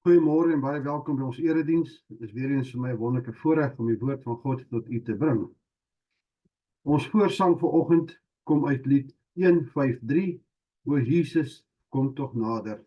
Goeiemôre en baie welkom by ons erediens. Dit is weer eens vir my 'n wonderlike voorreg om die woord van God tot u te bring. Ons voorsang vanoggend kom uit lied 153, O Jesus, kom tog nader.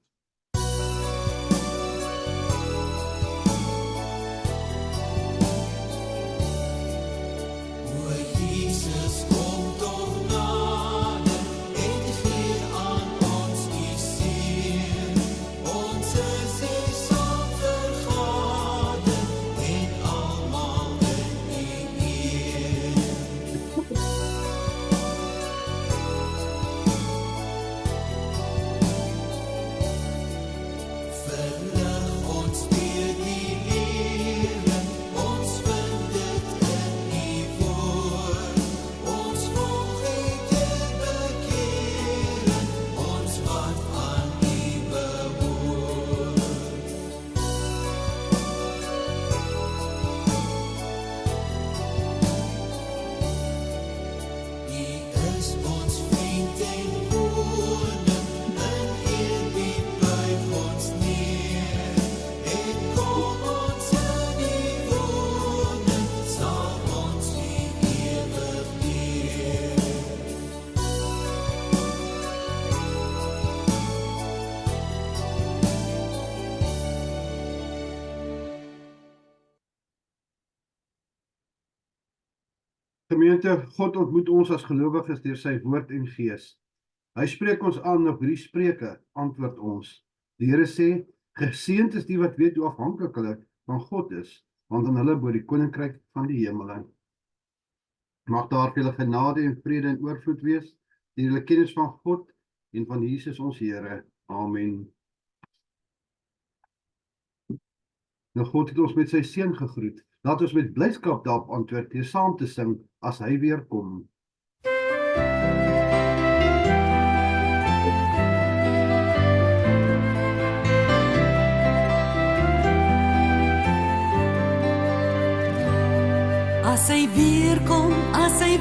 Gemeente, God ontmoet ons as gelowiges deur sy woord en gees. Hy spreek ons aan op hierdie spreuke, antwoord ons. Die Here sê, geseënd is die wat weet hoe afhanklik hulle van God is, want aan hulle behoort die koninkryk van die hemele. Mag daar vir julle genade en vrede en oorvloed wees, deur julle kennis van God en van Jesus ons Here. Amen. Nou God het ons met sy seun gegroet. Laat ons met blydskap daarop antwoord deur saam te sing as hy weer kom. As hy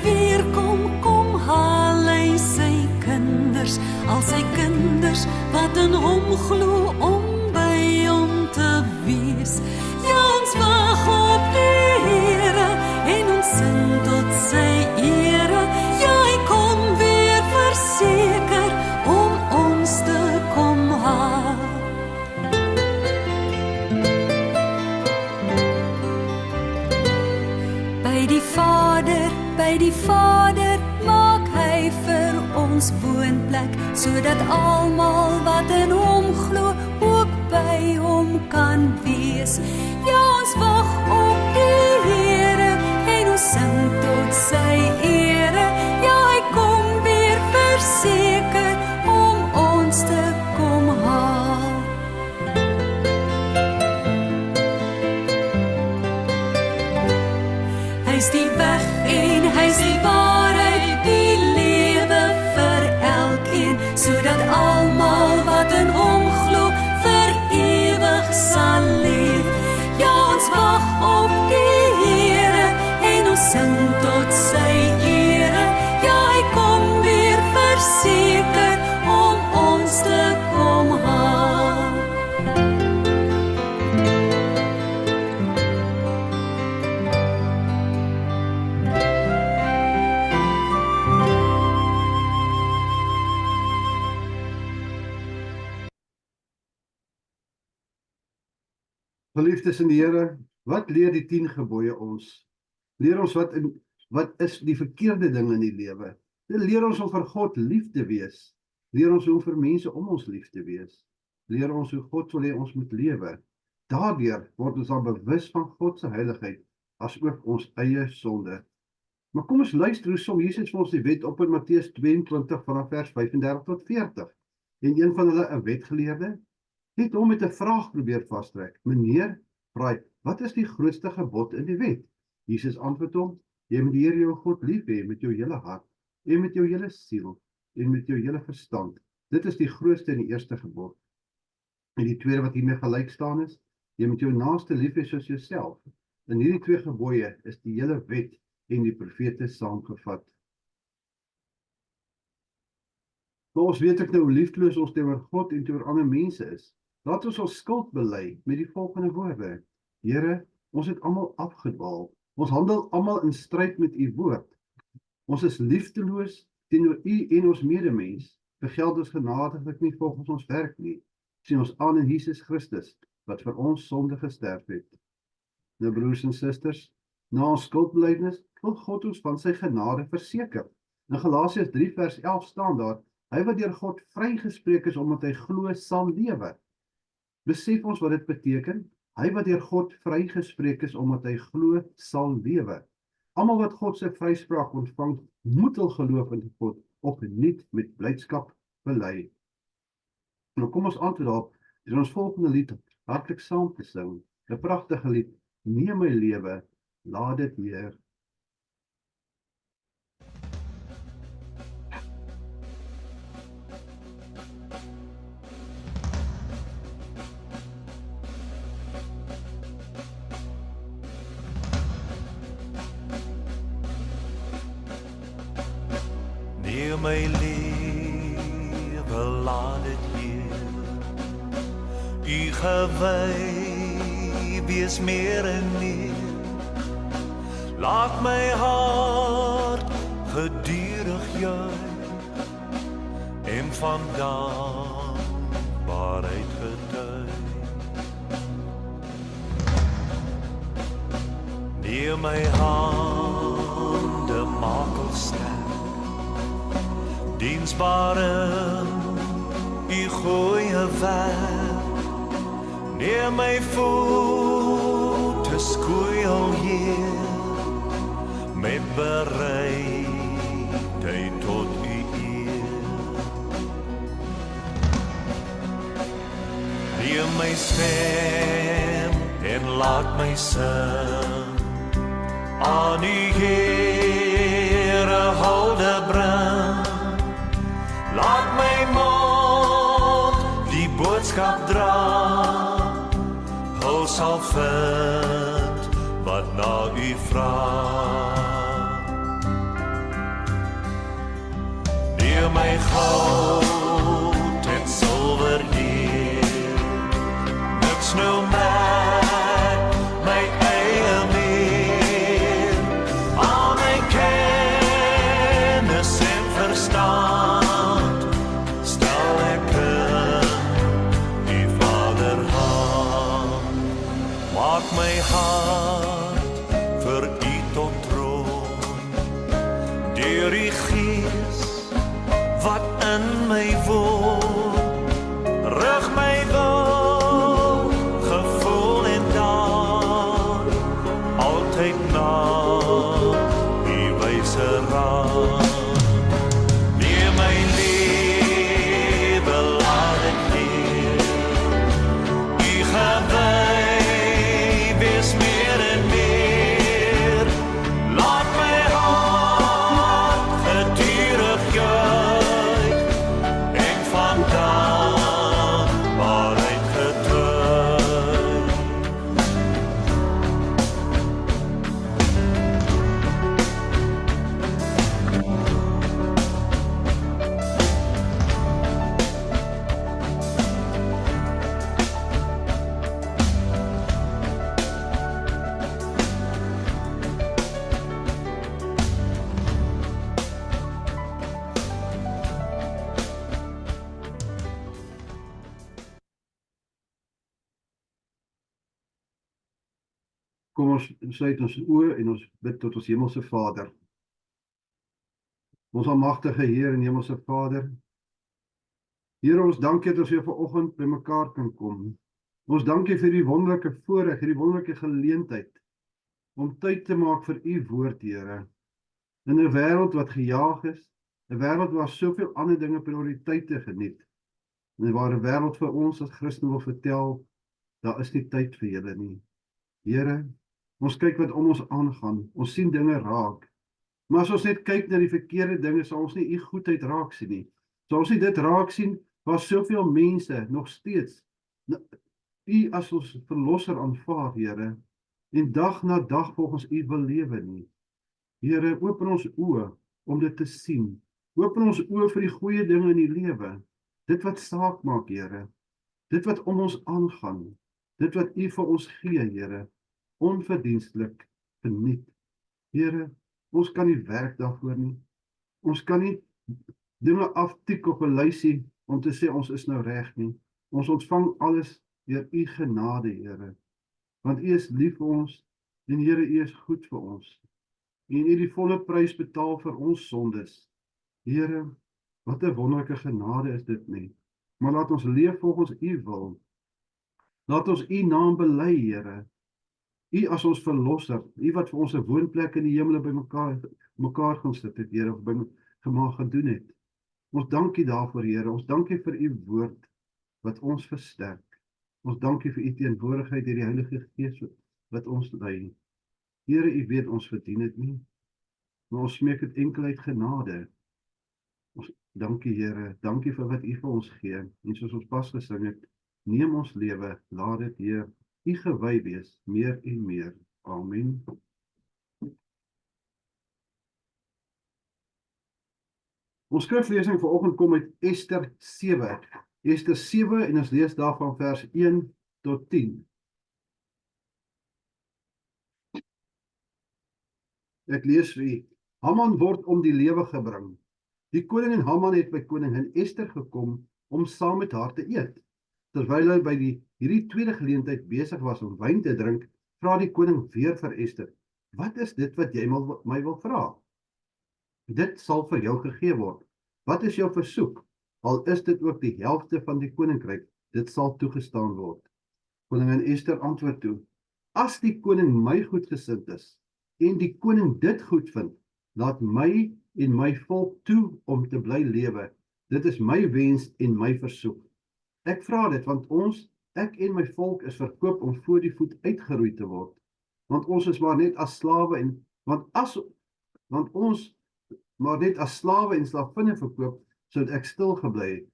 weer kom haal hy sy kinders, al sy kinders wat in hom glo om by hom te wees. Ja, ons wag op die Here en ons sing tot sy ere. Ja, hy kom weer verseker om ons te kom haal. By die Vader maak hy vir ons woonplek, sodat almal wat in hom glo ook by hom kan wees. Ja, ons wag op die Here en ons sing tot sy ere. Ja, hy kom weer verseker om ons te kom haal. Hy is die weg en hy is die waarheid, die lewe vir elkeen, sodat almal wat in hom glo vir ewig sal leef. Ja, ons wag op die Here en ons sing tot sy ere. Ja, hy kom weer verseker om ons te kom haal. Geliefdes in die Here, wat leer die 10 gebooie ons? Leer ons wat is die verkeerde ding in die lewe? Dit leer ons om vir God lief te wees. Leer ons hoe vir mense om ons lief te wees. Leer ons hoe God wil hê ons moet lewe. Daardeur word ons dan bewus van God se heiligheid, as ook ons eie sonde. Maar kom ons luister hoe som Jesus vir ons die wet op in Matteus 22 vanaf vers 35 tot 40. En een van hulle, 'n wetgeleerde, het hom met 'n vraag probeer vastrek. Meneer, vraai, wat is die grootste gebod in die wet? Jesus antwoord hom, jy moet die Here jou God lief hê met jou hele hart, en met jou hele siel, en met jou hele verstand. Dit is die grootste en die eerste gebod. En die tweede wat hiermee gelyk staan is, jy moet jou naaste lief hê soos jouself. In hierdie 2 gebooie is die hele wet en die profete saamgevat. Maar ons weet ook nou hoe liefdeloos ons teenoor God en teenoor ander mense is. Laat ons skuld bely met die volgende woorde. Here, ons het almal afgedwaal. Ons handel almal in stryd met u woord. Ons is liefdeloos teenoor u en ons medemens. Vergeld ons genadiglik nie volgens ons werk nie. Sien ons aan in Jesus Christus, wat vir ons sonde gesterf het. Nou broers en susters, na ons skuldbelydenis wil God ons van sy genade verseker. In Galasiërs 3 vers 11 staan daar, hy wat deur God vrygespreek is omdat hy glo sal lewe. Besef ons wat dit beteken? Hy wat deur God vrygespreek is omdat hy glo sal lewe. Almal wat God se vryspraak ontvang, moet hul geloof in God opnuut met blydskap bely. Nou kom ons antwoord daarop deur ons volgende lied hartlik saam te sing. 'n Pragtige lied, Neem my lewe, laat dit Heer. Neem my lewe, laat dit Heer. U gewy wees meer en meer. Laat my hart gedurig juig en van dankbaarheid getuig. Neem my hande, maak ons sterk, diensbaar in u goeie werk. Neem my voete, skoei Heer, met bereidheid tot u eer. Neem my stem en laat my sing, aan u Heere hulde bring. Laat my mond die boodskap dra, hul sal vind wat na u vraag. Neem my goud en silwer Heer, niks nou met my eie meer. Al my kennis en verstand stel ek in u Vaderhand. Maak my hart vir u tot troon, deur u Gees wat in my woon. Rig my wil, gevoel en daad, altyd na u wyse raad. Neem my lewe, laat dit Heer. U gewy wees meer en meer. Laat my hart gedurig juig en van dankbaarheid getuig. Kom ons sluit ons oë en ons bid tot ons hemelse Vader. Ons almagtige Heer en hemelse Vader, Here, ons dankie dat ons weer vanoggend by mekaar kan kom. Ons dankie vir die wonderlike voorreg, hierdie wonderlike geleentheid om tyd te maak vir u woord, Here. In 'n wêreld wat gejaag is, 'n wêreld waar soveel ander dinge prioriteite geniet, en waar 'n wêreld vir ons as Christene wil vertel, daar is nie tyd vir julle nie. Here, ons kyk wat om ons aangaan, ons sien dinge raak, maar as ons net kyk na die verkeerde dinge, sal ons nie u goedheid raak sien nie. Sal ons nie dit raak sien, waar soveel mense nog steeds u as ons verlosser aanvaar, Here, en dag na dag volgens u wil lewe nie. Here, open ons oë om dit te sien. Open ons oë vir die goeie dinge in die lewe, dit wat saak maak, Here. dit wat om ons aangaan, dit wat U vir ons gee, Here, onverdienstelik geniet. Here, ons kan nie werk daarvoor nie. Ons kan nie dinge aftik op 'n lysie om te sê ons is nou reg nie. Ons ontvang alles deur U genade, Here. Want U is lief vir ons en Here, U is goed vir ons. En U het die volle prys betaal vir ons sondes. Here, wat 'n wonderlike genade is dit nie. Maar laat ons leef volgens U wil. Laat ons U naam bely, Here. U as ons verlosser, U wat vir ons 'n woonplek in die hemele by mekaar gaan sit het, Here, of by gemaak gedoen het. Ons dank U daarvoor, Here. Ons dank U vir U woord wat ons versterk. Ons dank U vir U teenwoordigheid deur die Heilige Gees wat ons lei. Here, U weet ons verdien dit nie, maar ons smeek dit enkel uit genade. Ons dank U, Here. Dank U vir wat U vir ons gee. En soos ons pas gesing het, neem ons lewe, laat dit, Heer, U gewy wees, meer en meer. Amen. Ons skriflesing vanoggend kom uit Ester 7. Ester 7 en ons lees daarvan vers 1 tot 10. Ek lees vir u. Haman word om die lewe gebring. Die koning en Haman het by koningin Ester gekom om saam met haar te eet. Terwyl hy by hierdie tweede geleentheid besig was om wyn te drink, vra die koning weer vir Ester: "Wat is dit wat jy my wil vra? Dit sal vir jou gegee word. Wat is jou versoek? Al is dit ook die helfte van die koninkryk, dit sal toegestaan word." Koningin Ester antwoord toe: "As die koning my goedgesind is, en die koning dit goed vind, laat my en my volk toe om te bly lewe. Dit is my wens en my versoek. Ek vra dit, want ek en my volk is verkoop om voor die voet uitgeroei te word. Want ons is maar net as slawe en slavinne verkoop, sodat ek stil gebly het.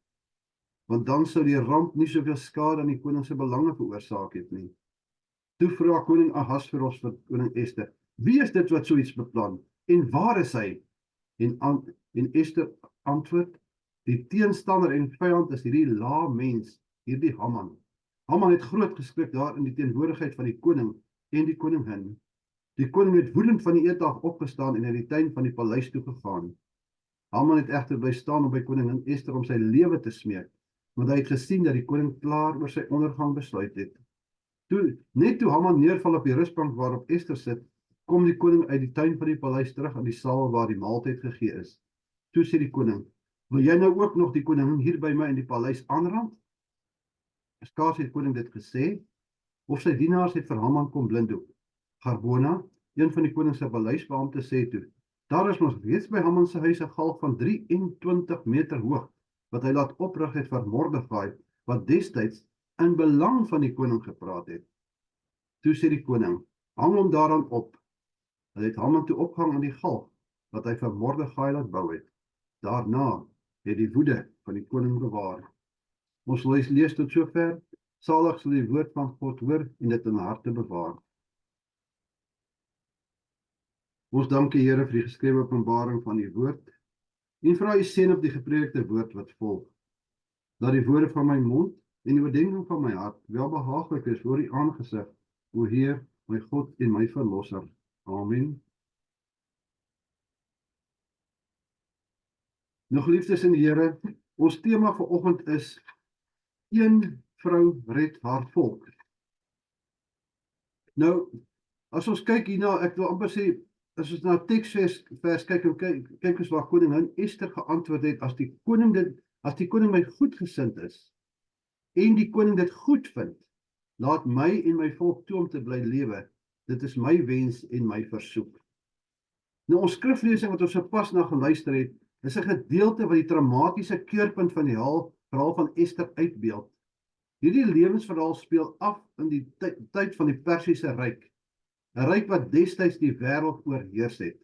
Want dan sou die ramp nie soveel skade aan die koning se belange veroorsaak het nie." Toe vra koning Ahasveros vir koning Ester: "Wie is dit wat so iets beplan? En waar is hy?" En Ester antwoord: "Die teenstander en vyand is hierdie lae mens, hierdie Haman." Haman het groot geskrik daar in die teenwoordigheid van die koning en die koningin. Die koning het woedend van die eettafel opgestaan en in die tuin van die paleis toe gegaan. Haman het egter bly staan om by koningin Ester om sy lewe te smeek, want hy het gesien dat die koning klaar oor sy ondergang besluit het. Net toe Haman neerval op die rusbank waarop Ester sit, kom die koning uit die tuin van die paleis terug aan die saal waar die maaltyd gegee is. Toe sê die koning: "Wil jy nou ook nog die koningin hier by my in die paleis aanrand?" Skaars het die koning dit gesê, of sy dienaars het vir Haman kom blinddoek. Garbona, een van die koning se paleisbeampte, sê toe: "Daar is ons reeds by Haman se huis 'n galg van 23 meter hoog, wat hy laat oprig het vir Mordegai, wat destyds in belang van die koning gepraat het." Toe sê die koning: "Hang hom daaraan op." Hy het Haman toe opgehang aan die galg, wat hy vir Mordegai laat bou het. Daarna het die woede van die koning bewaar. Ons lees tot sover. Salig sal die woord van God hoor en dit in harte bewaar. Ons dank U, Here, vir die geskrewe openbaring van U woord en vra U seën op die gepredikte woord wat volg. Dat die woorde van my mond en die oordeenking van my hart welbehaaglik is voor U aangesig, o Heer, my God en my verlosser. Amen. Nou, geliefdes in die Here, ons tema vanoggend is: een vrou red haar volk. Nou, as ons kyk hierna, ek wil amper sê, as ons na teksvers kyk en kyk ons waar koningin Ester geantwoord het: as die koning my goedgesind is, en die koning dit goed vind, laat my en my volk toe om te bly lewe. Dit is my wens en my versoek. Nou, ons skriflesing wat ons sopas na geluister het, is 'n gedeelte wat die dramatiese keurpunt van die verhaal van Ester uitbeeld. Hierdie lewensverhaal speel af in die tyd van die Persiese ryk, 'n ryk wat destyds die wêreld oorheers het.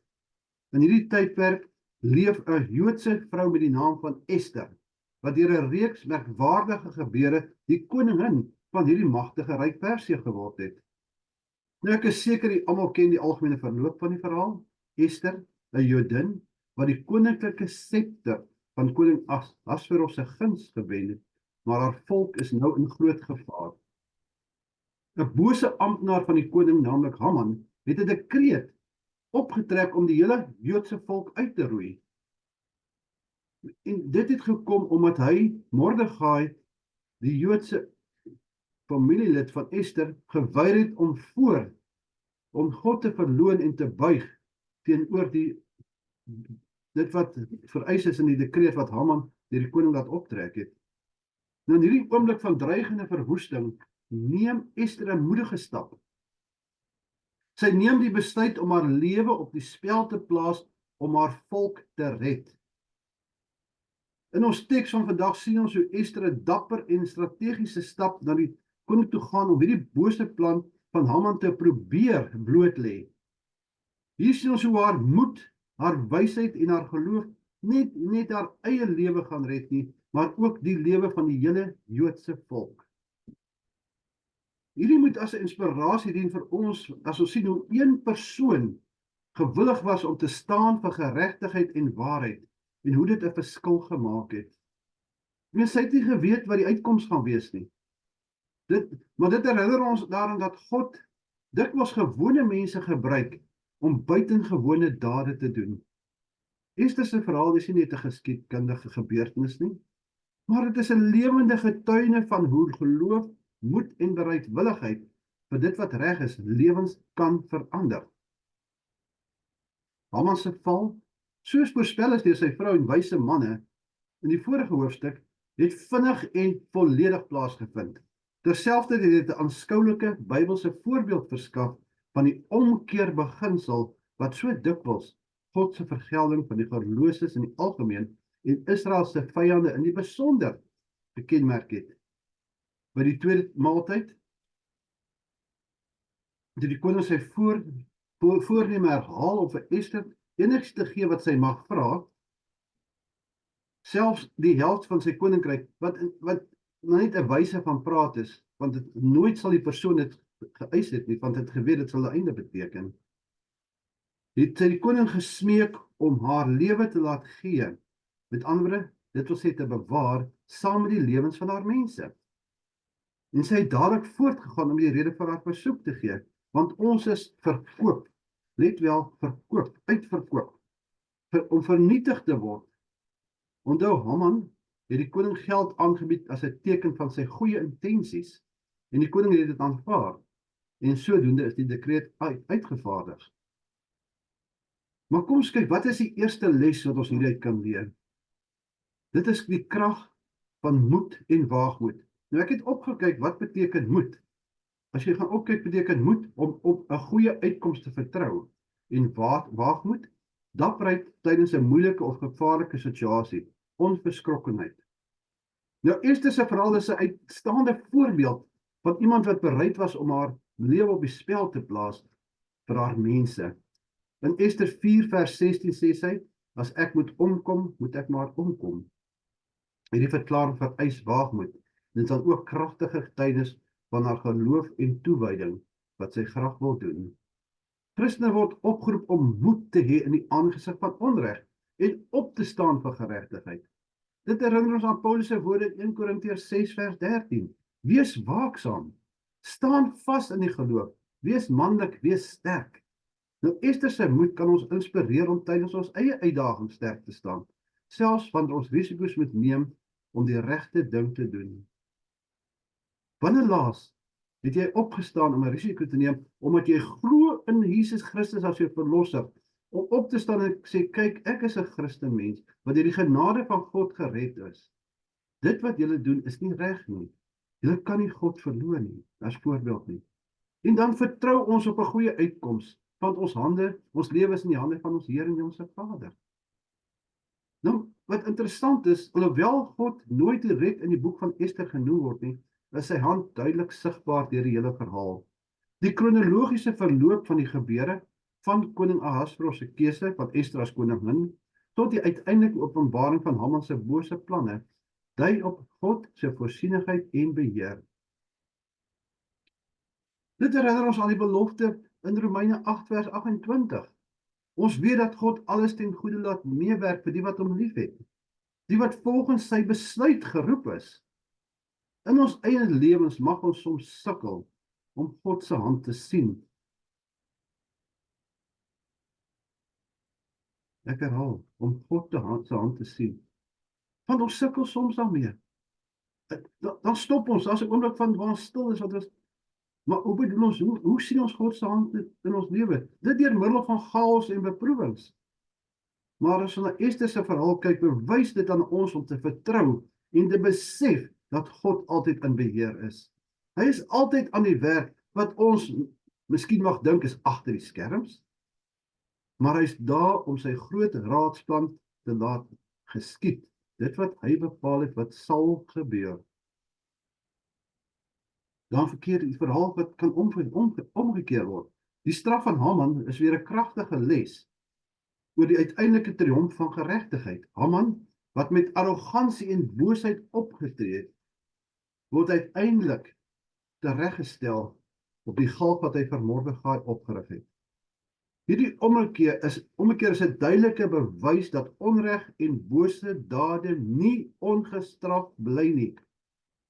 In hierdie tydperk leef 'n Joodse vrou met die naam van Ester, wat deur 'n reeks merkwaardige gebeure die koningin van hierdie magtige ryk Persië geword het. Nou, ek is seker die almal ken die algemene verloop van die verhaal. Ester, 'n Jodin, wat die koninklike scepter van koning Ahasveros se guns gewen het, maar haar volk is nou in groot gevaar. 'n Bose amptenaar van die koning, naamlik Haman, het 'n dekreet opgetrek om die hele Joodse volk uit te roei. En dit het gekom omdat hy, Mordegai, die Joodse familielid van Ester, geweier het om God te verloon en te buig teenoor dit wat vereis is in die dekreet wat Haman deur die koning laat optrek het. Nou in hierdie oomblik van dreigende verwoesting neem Ester 'n moedige stap. Sy neem die besluit om haar lewe op die spel te plaas om haar volk te red. In ons teks van vandag sien ons hoe Ester 'n dapper en strategiese stap na die koning toe gaan om hierdie bose plan van Haman te probeer bloot lê. Hier sien ons hoe haar moed, haar wysheid en haar geloof net haar eie lewe gaan red nie, maar ook die lewe van die hele Joodse volk. Hierdie moet as 'n inspirasie dien vir ons, as ons sien hoe een persoon gewillig was om te staan vir geregtigheid en waarheid, en hoe dit 'n verskil gemaak het. Sy het nie geweet wat die uitkoms gaan wees nie. Maar dit herinner ons daaraan dat God dikwels gewone mense gebruik om buitengewone dade te doen. Ester se verhaal is nie net 'n geskiedkundige gebeurtenis nie, maar dit is 'n lewende getuienis van hoe geloof, moed en bereidwilligheid vir dit wat reg is, lewens kan verander. Haman se val, soos voorspel is deur sy vrou en wyse manne in die vorige hoofstuk, het vinnig en volledig plaasgevind. Terselfdertyd het dit 'n aanskoulike Bybelse voorbeeld verskaf van die omkeerbeginsel wat so dikwels God se vergelding van die verlooses in die algemeen en Israel se vyande in die besonder gekenmerk het. By die tweede maaltyd, toe die koning sy voorneme herhaal om vir Ester enigs te gee wat sy mag vra, selfs die helft van sy koninkryk, wat net 'n wyse van praat is, want nooit sal die persoon dit geëis het nie, want het geweet dit sal 'n einde beteken. Het sy die koning gesmeek om haar lewe te laat gee, met ander woorde, dit wil sê te bewaar, saam met die lewens van haar mense. En sy het dadelik voortgegaan om die rede vir haar versoek te gee, want ons is verkoop, let wel, verkoop, uitverkoop, om vernietig te word. Onthou, Haman het die koning geld aangebied as 'n teken van sy goeie intensies, en die koning het dit aanvaar, en sodoende is die dekreet uitgevaardig. Maar kom ons kyk, wat is die eerste les wat ons hieruit kan leer? Dit is die krag van moed en waagmoed. Nou ek het opgekyk, wat beteken moed? As jy gaan opkyk, beteken moed om op 'n goeie uitkoms te vertrou, en waagmoed, dapperheid tydens 'n moeilike of gevaarlike situasie, onverskrokkenheid. Nou, Ester se verhaal is 'n uitstaande voorbeeld van iemand wat bereid was om haar lewe op die spel te plaas vir haar mense. In Ester 4 vers 16 sê sy, as ek moet omkom, moet ek maar omkom. Hierdie verklaring vereis waagmoed, en sal ook kragtige getuienis van haar geloof en toewyding, wat sy graag wil doen. Christene word opgeroep om moed te hê in die aangesig van onreg, en op te staan vir geregtigheid. Dit herinner ons aan Paulus se woorde in 1 Korintiërs 6 vers 13. Wees waaksaam, staan vas in die geloof, wees manlik, wees sterk. Nou, Ester se moed kan ons inspireer om tydens ons eie uitdagings sterk te staan, selfs wanneer ons risiko's moet neem om die regte ding te doen. Wanneer laas het jy opgestaan om 'n risiko te neem, omdat jy glo in Jesus Christus as jou verlosser, om op te staan en sê, kyk, ek is 'n Christen mens, wat deur die genade van God gered is. Dit wat julle doen is nie reg nie. Julle kan nie God verloon nie, as voorbeeld nie. En dan vertrou ons op 'n goeie uitkoms, want ons lewe is in die hande van ons Here en ons Vader. Nou, wat interessant is, alhoewel God nooit direk in die boek van Ester genoem word nie, is sy hand duidelik sigbaar deur die hele verhaal. Die kronologiese verloop van die gebeure, van koning Ahasveros se keuse van Ester as koningin, tot die uiteindelike openbaring van Haman se bose planne, dui op God se voorsienigheid en beheer. Dit herinner ons aan die belofte in Romeine 8 vers 28. Ons weet dat God alles ten goeie laat meewerk vir die wat hom liefhet, die wat volgens sy besluit geroep is. In ons eie lewens mag ons soms sukkel om God se hand te sien. Ek herhaal, om God se hand te sien. Want ons sukkel soms daarmee. Dan stop ons, as 'n oomblik van waar stil is, wat ons, maar hoe bedoel ons, hoe sien ons God se hand in ons lewe? Dit deur middel van chaos en beproewings. Maar as ons na Ester se verhaal kyk, bewys dit aan ons om te vertrou en te besef dat God altyd in beheer is. Hy is altyd aan die werk, wat ons miskien mag dink is agter die skerms, maar hy is daar om sy groot raadsplan te laat geskied. Dit wat hy bepaal het, wat sal gebeur. Dan verkeerd die verhaal wat kan omgekeer word. Die straf van Haman is weer 'n kragtige les oor die uiteindelike triomf van geregtigheid. Haman, wat met arrogansie en boosheid opgetree het, word uiteindelik tereggestel op die galg wat hy vir Mordegai opgerig het. Hierdie ommekeer is 'n duidelike bewys dat onreg en bose dade nie ongestraf bly nie.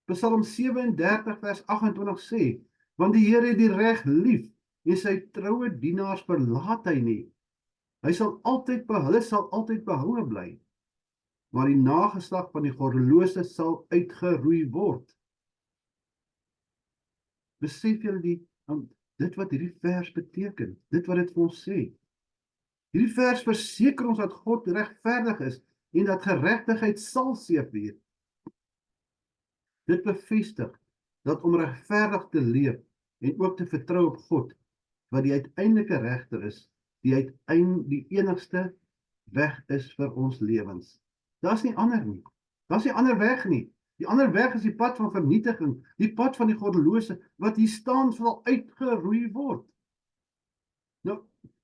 Psalm 37 vers 28 sê, want die Here het die reg lief en sy troue dienaars verlaat hy nie. Hulle sal altyd behoue bly, maar die nageslag van die goddelose sal uitgeroei word. Besef julle dit wat hierdie vers beteken, dit wat dit vir ons sê. Hierdie vers verseker ons dat God regverdig is en dat geregtigheid sal seëvier. Dit bevestig dat om regverdig te leef en ook te vertrou op God, wat die uiteindelike regter is, die enigste weg is vir ons lewens. Daar's nie ander nie. Daar's nie ander weg nie. Die ander weg is die pad van vernietiging, die pad van die goddelose, wat hier staan sal uitgeroei word. Nou,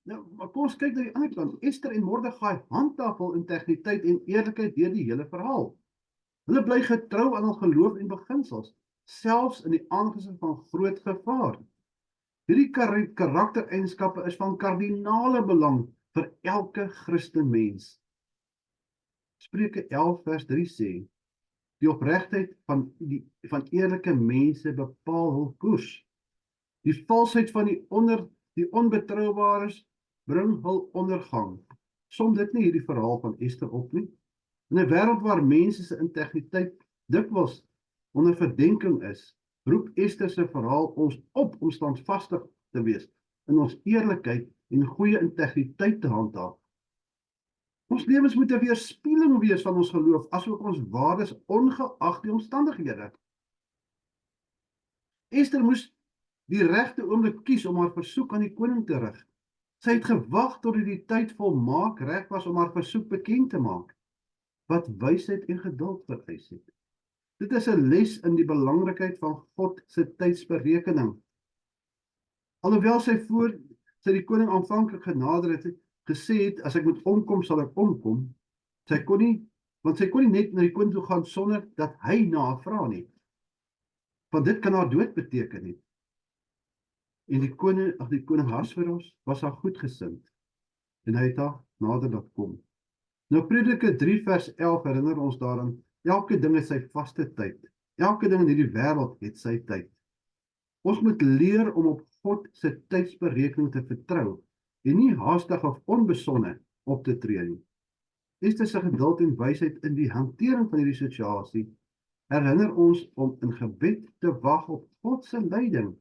maar kom ons kyk na die ander kant. Ester en Mordegai handhaaf hul integriteit en eerlikheid deur die hele verhaal. Hulle bly getrou aan hul geloof en beginsels, selfs in die aangesig van groot gevaar. Hierdie karaktereienskappe is van kardinale belang vir elke Christenmens. Spreuke 11 vers 3 sê, die opregtheid van eerlike mense bepaal hul koers. Die valsheid van die onbetroubares bring hul ondergang. Som dit nie hierdie verhaal van Ester op nie? In 'n wêreld waar mense se integriteit dikwels onder verdenking is, roep Ester se verhaal ons op om standvastig te wees, in ons eerlikheid en goeie integriteit te handhaaf. Ons lewens moet 'n weerspieëling wees van ons geloof, asook ons waardes ongeag die omstandighede. Ester moes die regte oomblik kies om haar versoek aan die koning te rig. Sy het gewag tot die tyd volmaak reg was om haar versoek bekend te maak, wat wysheid en geduld vereis het. Dit is 'n les in die belangrikheid van God se tydsberekening. Alhoewel sy die koning aanvanklik genader het, gesê het, as ek moet omkom, sal ek omkom, want sy kon nie net na die koning toe gaan sonder dat hy na haar vra nie. Want dit kan haar dood beteken nie. En die koning Ahasveros was haar goedgesind, en hy het haar nader laat kom. Nou Prediker 3 vers 11 herinner ons daaraan, elke ding het sy vaste tyd. Elke ding in hierdie wêreld het sy tyd. Ons moet leer om op God se tydsberekening te vertrou, en nie haastig of onbesonne op te tree nie. Ester se geduld en wysheid in die hantering van hierdie situasie herinner ons om in gebed te wag op God se leiding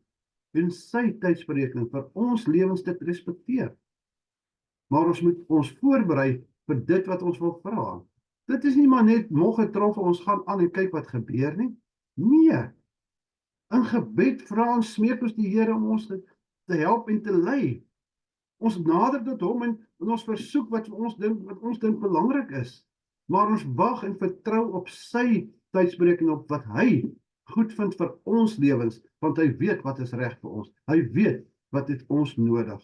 en sy tydsberekening vir ons lewens te respekteer. Maar ons moet ons voorberei vir dit wat ons wil vra. Dit is nie maar net nog getrof, ons gaan aan en kyk wat gebeur nie. Nee. In gebed vra ons, smeek ons die Here om ons te help en te lei. Ons nader tot hom en ons versoek wat ons dink belangrik is. Maar ons wag en vertrou op sy tydsberekening, op wat hy goed vind vir ons lewens, want hy weet wat is reg vir ons. Hy weet wat het ons nodig.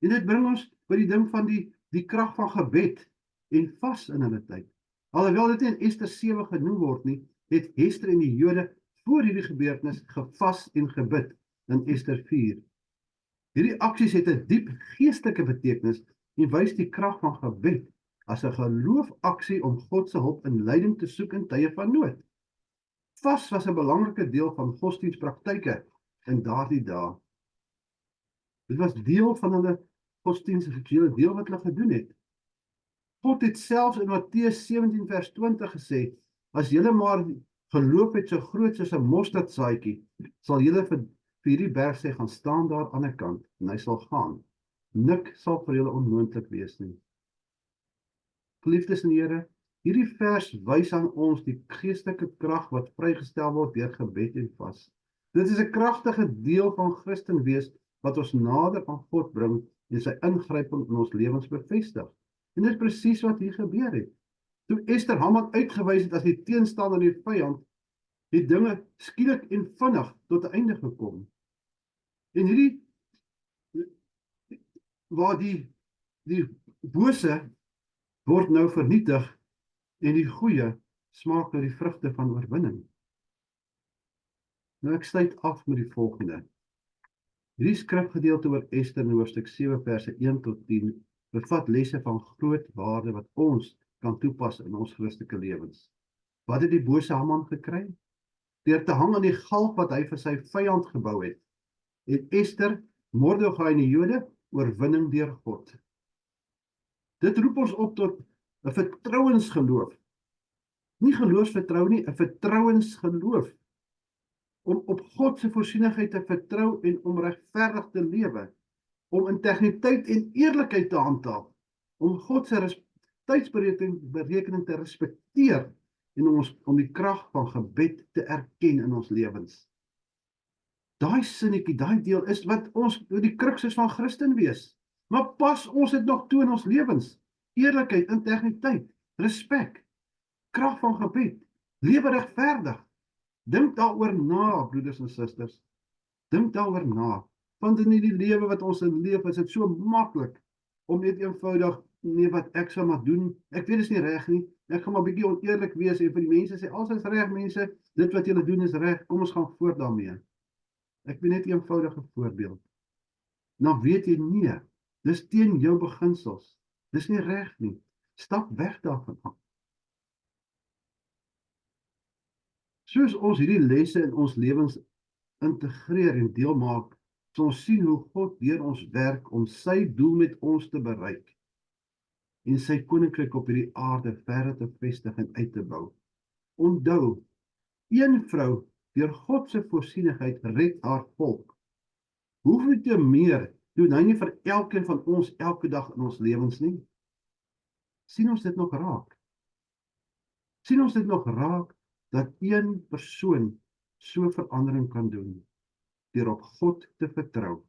En dit bring ons by die ding van die krag van gebed en vas in hulle tyd. Alhoewel dit nie in Ester 7 genoem word nie, het Ester en die Jode voor hierdie gebeurtenis gevas en gebid in Ester 4. Hierdie aksies het 'n diep geestelike betekenis en wys die krag van gebed as 'n geloofaksie om God se hulp en leiding te soek in tye van nood. Vas was 'n belangrike deel van godsdienstpraktyke in daardie dae. Dit was deel van hulle godsdienstige deel wat hulle gedoen het. God het selfs in Matteus 17 vers 20 gesê, as julle maar geloof het so groot soos 'n mosterdsaadjie, sal julle vir hierdie berg sê, gaan staan daar aan die ander kant, en hy sal gaan. Nik sal vir julle onmoontlik wees nie. Geliefdes in die Here, hierdie vers wys aan ons die geestelike krag wat vrygestel word deur gebed en vas. Dit is 'n kragtige deel van Christen wees wat ons nader aan God bring en sy ingryping in ons lewens bevestig. En dit is presies wat hier gebeur het. Toe Ester Haman uitgewys het as die teenstander en die vyand, het dinge skielik en vinnig tot 'n einde gekom. En hierdie waar die bose word nou vernietig en die goeie smaak nou die vrugte van oorwinning. Nou ek sluit af met die volgende. Hierdie skrifgedeelte oor Ester in hoofstuk 7 verse 1 tot 10 bevat lesse van groot waarde wat ons kan toepas in ons Christelike lewens. Wat het die bose Haman gekry? Deur te hang aan die galg wat hy vir sy vyand gebou het, het Ester, Mordegai en die Jode oorwinning deur God. Dit roep ons op tot 'n vertrouensgeloof. Nie geloofsvertrou nie, 'n vertrouensgeloof. Om op God se voorsienigheid te vertrou en om regverdig te lewe, om integriteit en eerlikheid te handhaaf, om God se tydsberekening te respekteer en om die krag van gebed te erken in ons lewens. Daai sinnetjie, daai deel is wat ons die kruks is van Christen wees. Maar pas ons dit nog toe in ons lewens? Eerlikheid, integriteit, respek, krag van gebed, lewe regverdig. Dink daaroor na, broeders en susters. Dink daaroor na. Want in die lewe wat ons in leef, is dit so maklik om net eenvoudig, nee, wat ek sal maar doen, ek weet dit is nie reg nie, ek gaan maar bietjie oneerlik wees en vir die mense sê, alles is reg mense, dit wat julle doen is reg, kom ons gaan voort daarmee. Ek weet net 'n eenvoudige voorbeeld. Nou weet jy nie, dis teen jou beginsels, dis nie reg nie, stap weg daarvan af. Soos ons hierdie lesse in ons lewens integreer en deel maak, sal ons sien hoe God deur ons werk om sy doel met ons te bereik en sy koninkryk op hierdie aarde verder te vestig en uit te bou. Onthou, een vrou deur God se voorsienigheid red haar volk. Hoeveel te meer doen hy nie vir elkeen van ons elke dag in ons lewens nie? Sien ons dit nog raak? Sien ons dit nog raak dat een persoon so verandering kan doen deur op God te vertrou?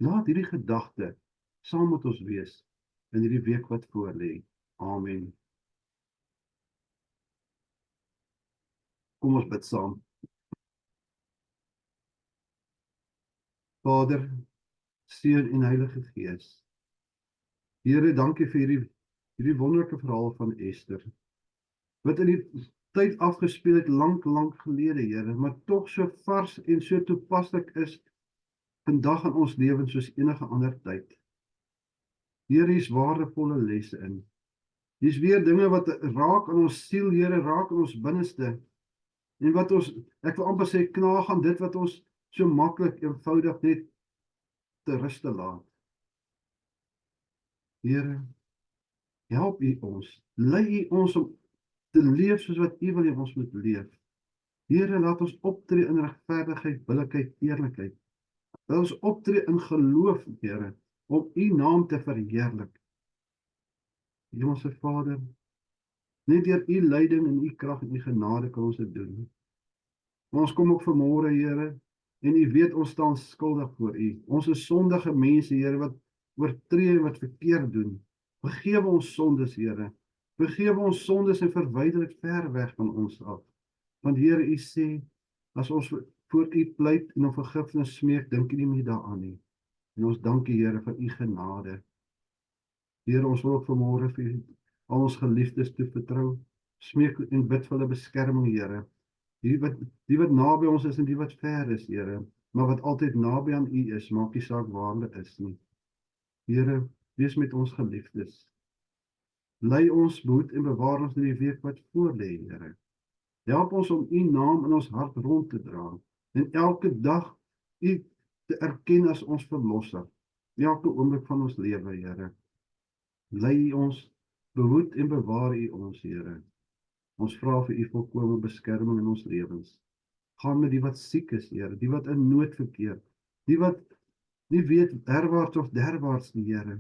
Laat hierdie gedagte saam met ons wees in hierdie week wat voorlê. Amen. Kom ons bid saam. Vader, Seun en Heilige Gees. Here, dankie vir hierdie wonderlike verhaal van Ester, wat in die tyd afgespeel het, lank gelede, Here, maar tog so vars en so toepaslik is vandag in ons lewens soos enige ander tyd. Here, hier's waardevolle lesse in. Hier's weer dinge wat raak in ons siel, Here, raak in ons binneste. En wat ons, ek wil amper sê, knaag aan dit wat ons so maklik, eenvoudig net te rus te laat. Here, help U ons, lei U ons om te leef soos wat U wil hê ons moet leef. Here, laat ons optree in regverdigheid, billikheid, eerlikheid. Laat ons optree in geloof, Here, om U naam te verheerlik. Hemelse Vader, net deur U leiding en U krag en U genade kan ons dit doen. Maar ons kom ook vanmôre, Here, en U weet ons staan skuldig voor U. Ons is sondige mense, Here, wat oortree en wat verkeerd doen. Vergewe ons sondes, Here. Vergewe ons sondes en verwyder dit ver weg van ons af. Want Here, U sê, as ons voor U pleit en om vergifnis smeek, dink U nie meer daaraan nie. En ons dank U, Here, vir U genade. Here, ons wil ook vanmôre vir al ons geliefdes toe vertrou, smeek en bid vir hulle beskerming, Here. Die wat naby ons is en die wat ver is, Here, maar wat altyd naby aan U is, maak nie saak waar hulle is nie. Here, wees met ons geliefdes. Lei ons, behoed en bewaar ons in die week wat voorlê, Here. Help ons om U naam in ons hart rond te dra en elke dag U te erken as ons verlosser. Elke oomblik van ons lewe, Here. Lei ons, behoed en bewaar U ons, Here. Ons vra vir U volkome beskerming in ons lewens. Gaan met die wat siek is, Here, die wat in nood verkeer, die wat nie weet herwaarts of derwaarts nie, Here.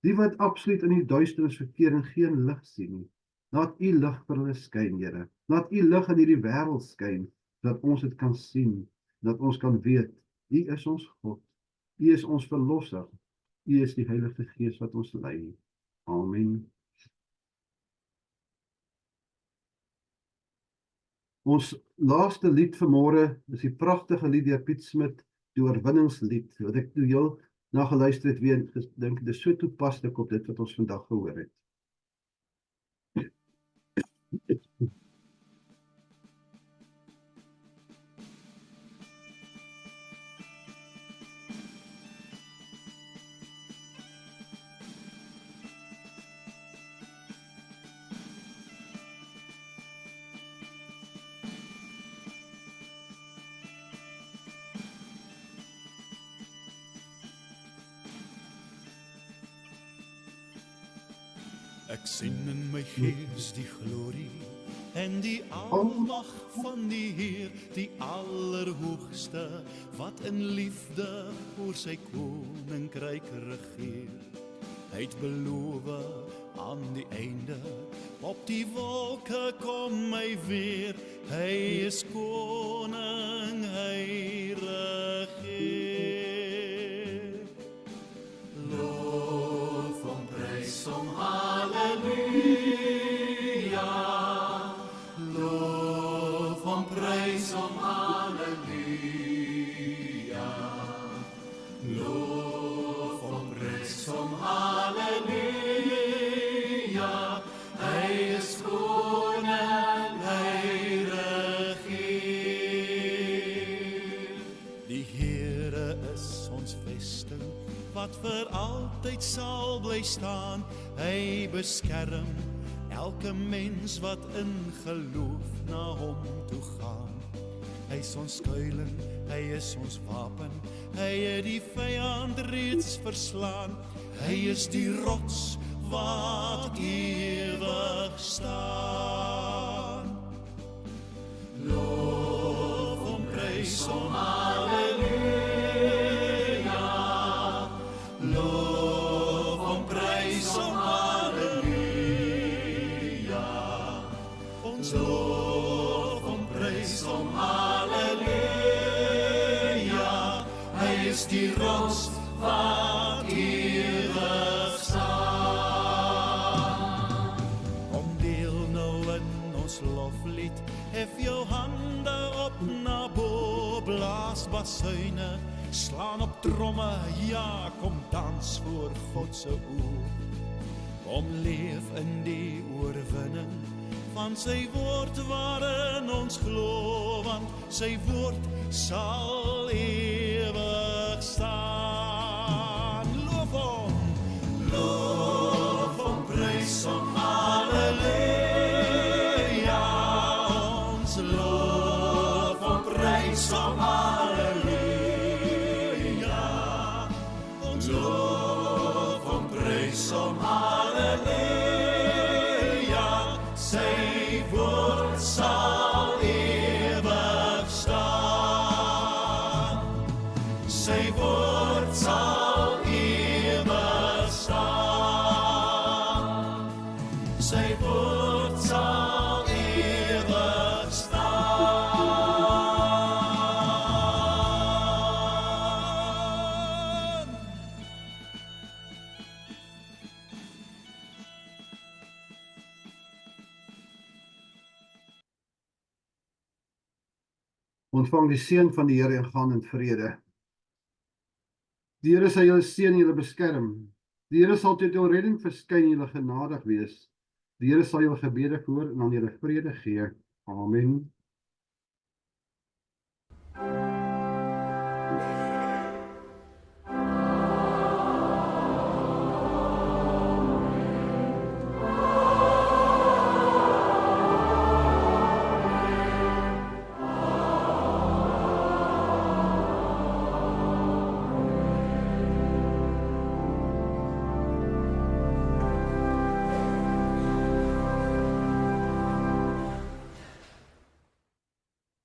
Die wat absoluut in die duisternis verkeer en geen lig sien nie. Laat U lig vir hulle skyn, Here. Laat U lig in hierdie wêreld skyn, dat ons dit kan sien, dat ons kan weet, U is ons God. U is ons verlosser. U is die Heilige Gees wat ons lei. Amen. Ons laaste lied vanmôre is die pragtige lied deur Piet Smit, die oorwinningslied, wat ek toe heel na geluister het weer, dink dit is so toepaslik op dit wat ons vandag gehoor het. Ek sien in my gees die glorie en die almag van die Heer, die Allerhoogste, wat in liefde oor sy koninkryk regeer. Hy het beloof aan die einde, op die wolke kom hy weer. Hy is koning, hy regeer. Loof hom, prys hom, halleluja. Loof hom, prys hom, halleluja. Loof hom, prys hom, halleluja. Hy is koning, hy regeer. Die Here is ons vesting, wat vir altyd sal bly staan. Hy beskerm elke mens wat in geloof na hom toe gaan. Hy is ons skuiling, hy is ons wapen, hy het die vyand reeds verslaan. Hy is die rots wat ewig staan. Loof hom, prys hom, halleluja. Loof hom, prys hom, halleluja. Ons loof hom, prys hom, halleluja. Hy is die rots wat ewig staan. Kom deel nou in ons loflied, hef jou hande op na bo, blaas basuine, slaan op tromme, ja, kom dans voor God se oor. Kom leef in die oorwinning van sy woord waarin ons glo, want sy woord sal ewig staan. Loof hom, prys hom, halleluja. Ons loof hom, prys hom, halleluja. Ons loof hom, prys hom, halleluja. Sy woord sal ewig staan. Sy woord sal ewig staan. Sy woord sal ewig staan. Ontvang die seën van die Here en gaan in vrede. Die Here sal julle seën en julle beskerm. Die Here sal tot jou redding verskyn en julle genadig wees. Die Here sal julle gebede hoor en aan julle vrede gee. Amen.